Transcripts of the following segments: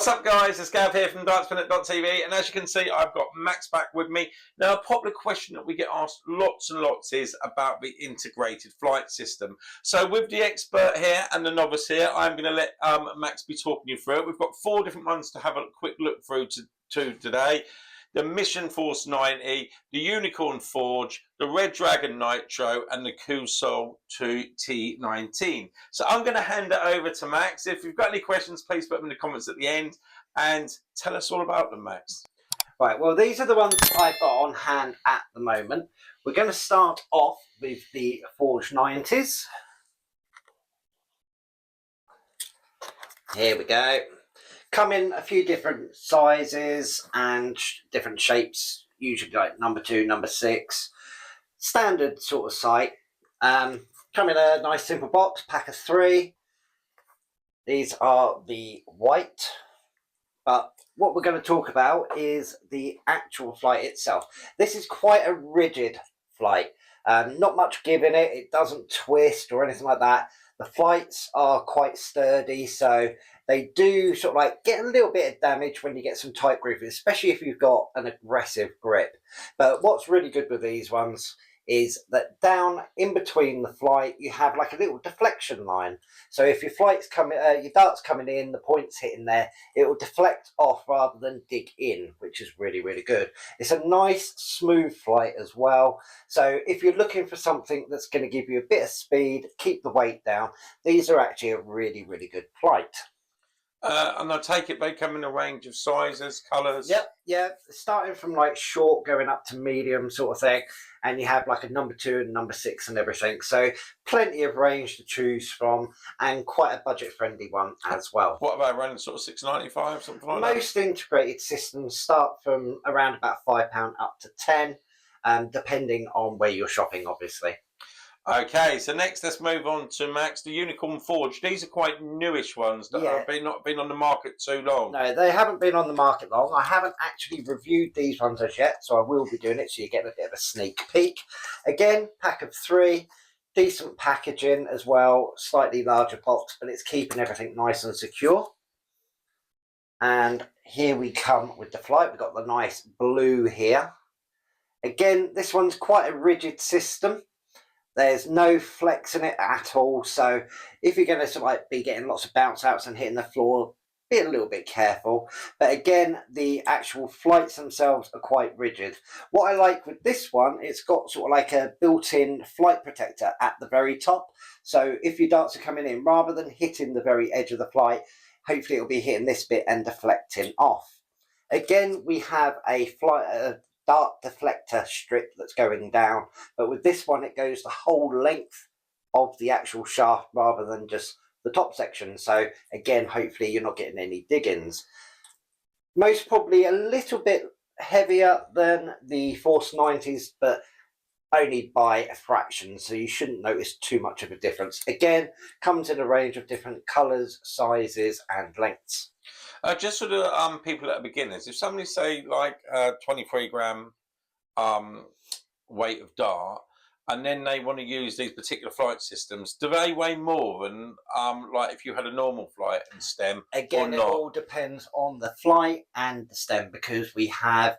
What's up guys, it's Gav here from dartspinnet.tv, and as you can see I've got Max back with me. Now, a popular question that we get asked lots and lots is about the integrated flight system. So with the expert here and the novice here, I'm going to let Max be talking you through it. We've got 4 different ones to have a quick look through to today. The Mission Force 90, the Unicorn Forge, the Red Dragon Nitro, and the Cuesoul T19. So I'm going to hand it over to Max. If you've got any questions, please put them in the comments at the end and tell us all about them, Max. Right, well, these are the ones I've got on hand at the moment. We're going to start off with the Forge 90s. Here we go. Come in a few different sizes and different shapes, usually like number 2, number 6. Standard sort of sight. Come in a nice simple box, pack of 3. These are the white. But what we're going to talk about is the actual flight itself. This is quite a rigid flight. Not much give in it. It doesn't twist or anything like that. The flights are quite sturdy, so they do sort of like get a little bit of damage when you get some tight grip, especially if you've got an aggressive grip. But what's really good with these ones is that down in between the flight you have like a little deflection line. So if your flight's coming, your dart's coming in, the point's hitting there, it will deflect off rather than dig in, which is really, really good. It's a nice smooth flight as well. So if you're looking for something that's going to give you a bit of speed, keep the weight down, these are actually a really, really good flight. And I take it they come in a range of sizes, colours. Yep, yeah, starting from like short going up to medium sort of thing, and you have like a number 2 and number 6 and everything. So plenty of range to choose from, and quite a budget friendly one as well. What about around sort of $6.95, something like that? Most integrated systems start from around about £5 up to 10, depending on where you're shopping, obviously. Okay, so next let's move on to Max, the Unicorn Forge. These are quite newish ones that have not been on the market too long. No, they haven't been on the market long. I haven't actually reviewed these ones as yet, so I will be doing it, so you get a bit of a sneak peek. Again, pack of 3, decent packaging as well, slightly larger box, but it's keeping everything nice and secure. And here we come with the flight. We've got the nice blue here. Again, this one's quite a rigid system. There's no flex in it at all, so if you're going to sort of like be getting lots of bounce outs and hitting the floor, be a little bit careful. But again, the actual flights themselves are quite rigid. What I like with this one, it's got sort of like a built-in flight protector at the very top. So if your darts are coming in, rather than hitting the very edge of the flight, hopefully it'll be hitting this bit and deflecting off. Again, we have a dart deflector strip that's going down, but with this one it goes the whole length of the actual shaft rather than just the top section. So again, hopefully you're not getting any dig-ins. Most probably a little bit heavier than the Force 90s, but only by a fraction, so you shouldn't notice too much of a difference. Again, comes in a range of different colours, sizes and lengths. Just for the people that are beginners, if somebody say like 23 gram weight of dart, and then they want to use these particular flight systems, do they weigh more than like if you had a normal flight and stem? Again, it all depends on the flight and the stem, because we have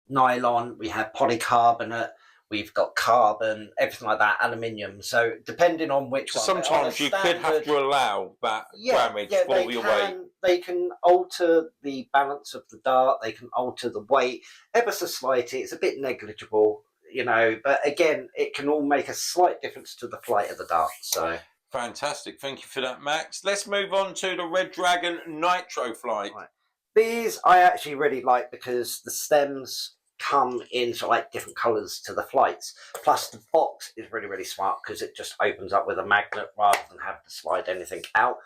nylon, we have polycarbonate, we've got carbon, everything like that, aluminium. So depending on which one. Sometimes you could have to allow that damage for your weight. They can alter the balance of the dart, they can alter the weight ever so slightly. It's a bit negligible, you know, but again, it can all make a slight difference to the flight of the dart. So fantastic, thank you for that, Max. Let's move on to the Red Dragon Nitro Flite. Right. These I actually really like because the stems come in sort of like different colours to the flights. Plus the box is really, really smart because it just opens up with a magnet rather than having to slide anything out.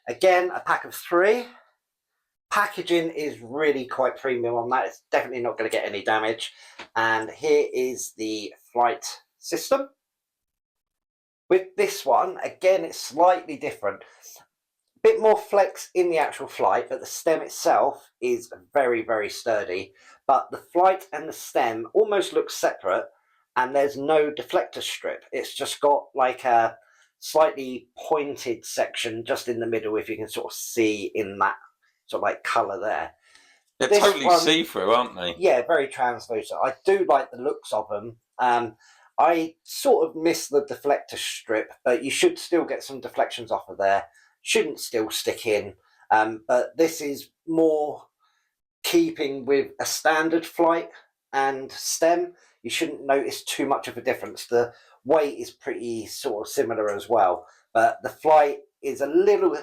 Again, a pack of 3. Packaging is really quite premium on that. It's definitely not going to get any damage. And here is the flight system. With this one, again, it's slightly different. Bit more flex in the actual flight, but the stem itself is very, very sturdy. But the flight and the stem almost look separate, and there's no deflector strip. It's just got like a slightly pointed section just in the middle, if you can sort of see in that sort of like colour there. They're This totally one, see-through, aren't they? yeah, very translucent. I do like the looks of them. I sort of miss the deflector strip, but you should still get some deflections off of there. Shouldn't still stick in. But this is more keeping with a standard flight and stem. You shouldn't notice too much of a difference. The weight is pretty sort of similar as well, but the flight is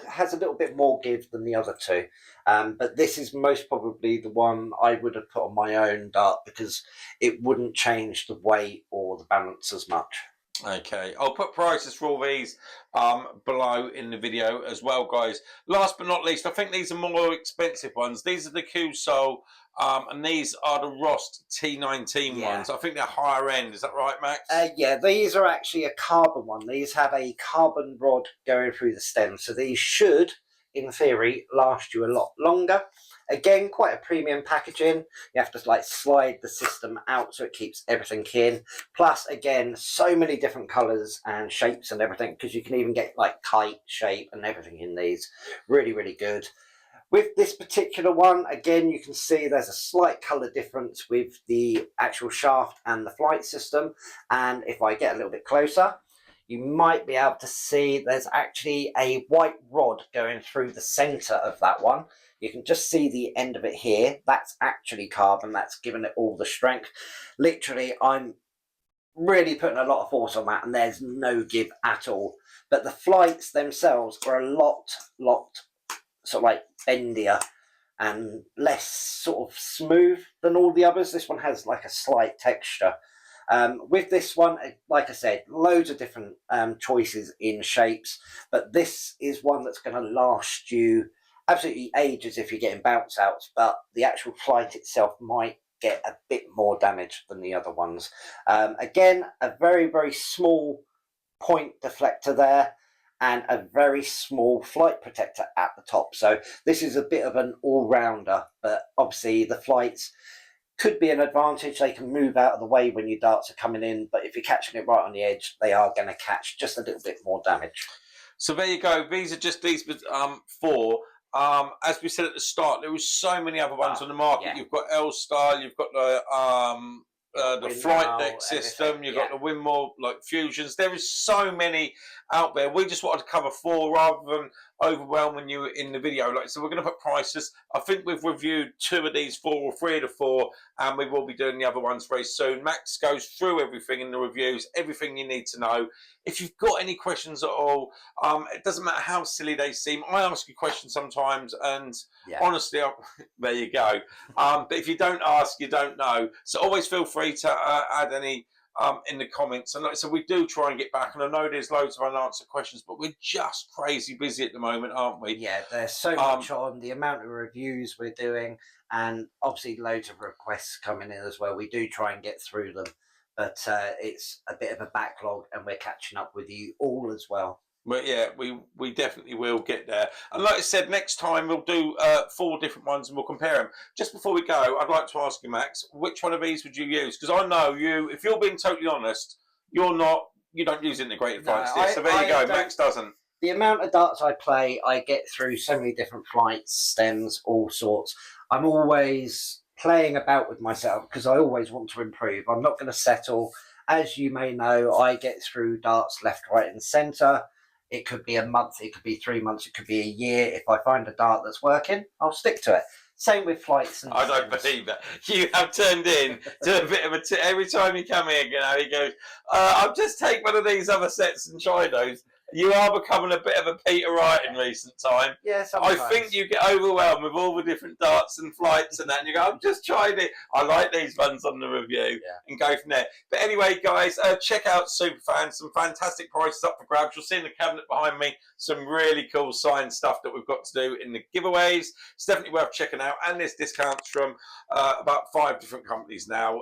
has a little bit more give than the other two. But this is most probably the one I would have put on my own dart because it wouldn't change the weight or the balance as much. Okay, I'll put prices for all these below in the video as well, guys. Last but not least, I think these are more expensive ones. These are the Cuesoul, and these are the ROST T19 ones. I think they're higher end. Is that right, Max? Yeah, these are actually a carbon one. These have a carbon rod going through the stem, so these should, in theory, last you a lot longer. Again, quite a premium packaging. You have to like slide the system out so it keeps everything in. Plus, again, so many different colours and shapes and everything, because you can even get like kite shape and everything in these. Really, really good. With this particular one, again, you can see there's a slight colour difference with the actual shaft and the flight system. And if I get a little bit closer, you might be able to see there's actually a white rod going through the centre of that one. You can just see the end of it here. That's actually carbon. That's given it all the strength. Literally, I'm really putting a lot of force on that, and there's no give at all. But the flights themselves are a lot sort of like bendier and less sort of smooth than all the others. This one has like a slight texture. With this one, like I said, loads of different choices in shapes, but this is one that's going to last you absolutely ages if you're getting bounce outs, but the actual flight itself might get a bit more damage than the other ones. Again, a very, very small point deflector there and a very small flight protector at the top. So this is a bit of an all-rounder, but obviously the flights could be an advantage. They can move out of the way when your darts are coming in, but if you're catching it right on the edge, they are going to catch just a little bit more damage. So there you go. These are just these four. As we said at the start, there was so many other ones on the market. Yeah. You've got L-Style, you've got the flight deck system, you've got the Windmill like fusions. There is so many out there. We just wanted to cover four rather than overwhelming you in the video. Like, so we're going to put prices. I think we've reviewed 2 of these 4 or 3 of the 4, and we will be doing the other ones very soon. Max goes through everything in the reviews, everything you need to know. If you've got any questions at all, it doesn't matter how silly they seem. I ask you questions sometimes, and honestly, there you go. But if you don't ask, you don't know. So always feel free to add any in the comments. And like I said, we do try and get back. And I know there's loads of unanswered questions, but we're just crazy busy at the moment, aren't we? Yeah, there's so much on, the amount of reviews we're doing, and obviously loads of requests coming in as well. We do try and get through them, but it's a bit of a backlog, and we're catching up with you all as well. But yeah, we definitely will get there. And like I said, next time we'll do 4 different ones and we'll compare them. Just before we go, I'd like to ask you, Max, which one of these would you use? Because I know you, if you're being totally honest, you don't use integrated flight sticks. So there you go, Max doesn't. The amount of darts I play, I get through so many different flights, stems, all sorts. I'm always playing about with myself because I always want to improve. I'm not going to settle. As you may know, I get through darts left, right and centre. It could be a month, it could be 3 months, it could be a year. If I find a dart that's working, I'll stick to it. Same with flights and I don't believe that. You have turned in to a bit of every time you come here, he goes, I'll just take one of these other sets and try those. You are becoming a bit of a Peter Wright in recent time. Yeah, sometimes. I think you get overwhelmed with all the different darts and flights and that, and you go, I've just tried it. I like these ones on the review, and go from there. But anyway, guys, check out Superfan. Some fantastic prices up for grabs. You'll see in the cabinet behind me some really cool signed stuff that we've got to do in the giveaways. It's definitely worth checking out. And there's discounts from about 5 different companies now.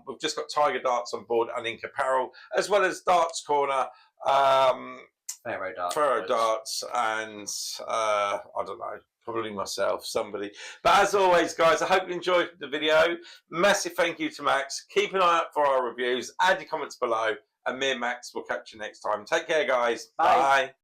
We've just got Tiger Darts on board and Ink Apparel, as well as Darts Corner, Ferro Darts, and I don't know, probably myself, somebody. But as always, guys, I hope you enjoyed the video. Massive thank you to Max. Keep an eye out for our reviews. Add your comments below, and me and Max will catch you next time. Take care, guys. Bye. Bye.